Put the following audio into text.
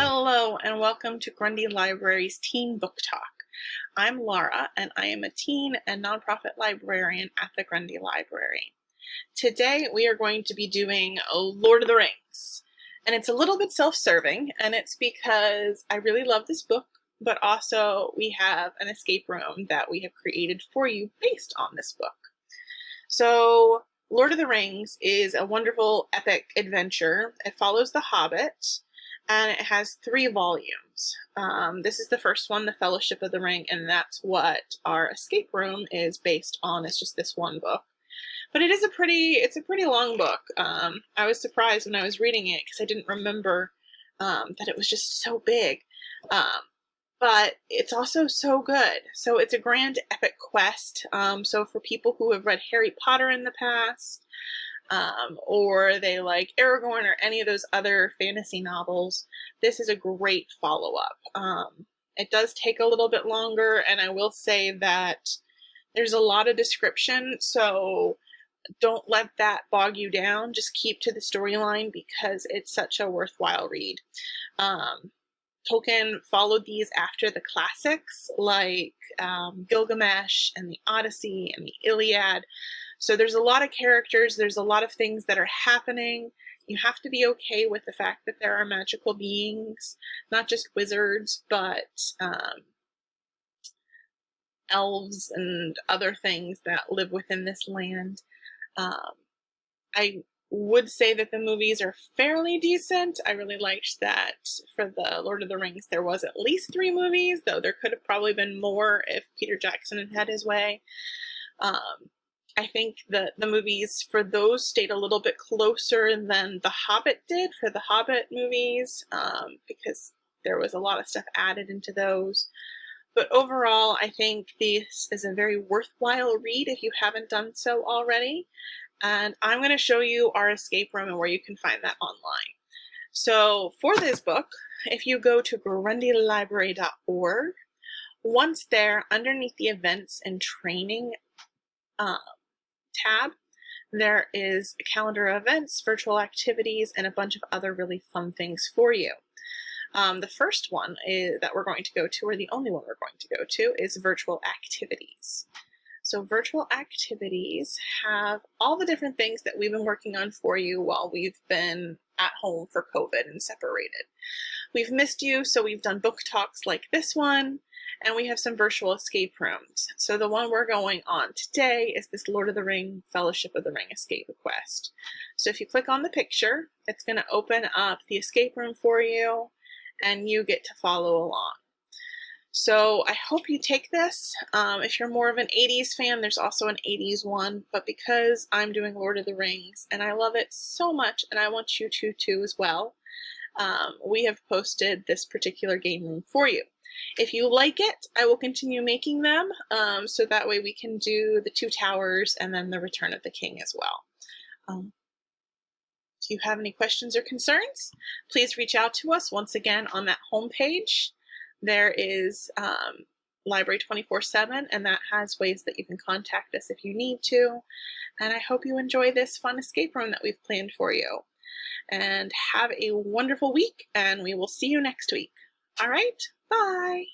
Hello and welcome to Grundy Library's Teen Book Talk. I'm Laura and I am a teen and nonprofit librarian at the Grundy Library. Today we are going to be doing Lord of the Rings, and it's a little bit self-serving, and it's because I really love this book, but also we have an escape room that we have created for you based on this book. So Lord of the Rings is a wonderful epic adventure. It follows The Hobbit, and it has 3 volumes. This is the first one, The Fellowship of the Ring, and that's what our escape room is based on. It's just this one book. But it's a pretty long book. I was surprised when I was reading it because I didn't remember that it was just so big. But it's also so good. So it's a grand epic quest. So for people who have read Harry Potter in the past, or they like Aragorn or any of those other fantasy novels, this is a great follow-up. It does take a little bit longer, and I will say that there's a lot of description, so don't let that bog you down. Just keep to the storyline because it's such a worthwhile read. Tolkien followed these after the classics like Gilgamesh and the Odyssey and the Iliad. So there's a lot of characters, there's a lot of things that are happening. You have to be okay with the fact that there are magical beings, not just wizards, but elves and other things that live within this land. I would say that the movies are fairly decent. I really liked that for the Lord of the Rings there was at least 3 movies, though there could have probably been more if Peter Jackson had had his way. I think the movies for those stayed a little bit closer than The Hobbit did for the Hobbit movies, because there was a lot of stuff added into those. But overall, I think this is a very worthwhile read if you haven't done so already. And I'm going to show you our escape room and where you can find that online. So for this book, if you go to grundylibrary.org, once there, underneath the events and training tab, there is a calendar of events, virtual activities, and a bunch of other really fun things for you. The first one that we're going to go to, or the only one we're going to go to, is virtual activities. So virtual activities have all the different things that we've been working on for you while we've been at home for COVID and separated. We've missed you, so we've done book talks like this one, and we have some virtual escape rooms. So the one we're going on today is this Lord of the Ring, Fellowship of the Ring escape quest. So if you click on the picture, it's going to open up the escape room for you, and you get to follow along. So I hope you take this. If you're more of an 80s fan, there's also an 80s one, but because I'm doing Lord of the Rings and I love it so much and I want you to too as well, we have posted this particular game room for you. If you like it, I will continue making them, so that way we can do the 2 towers and then the Return of the King as well. If you have any questions or concerns, please reach out to us once again on that homepage. There is Library 24/7, and that has ways that you can contact us if you need to. And I hope you enjoy this fun escape room that we've planned for you. And have a wonderful week, and we will see you next week. All right, bye.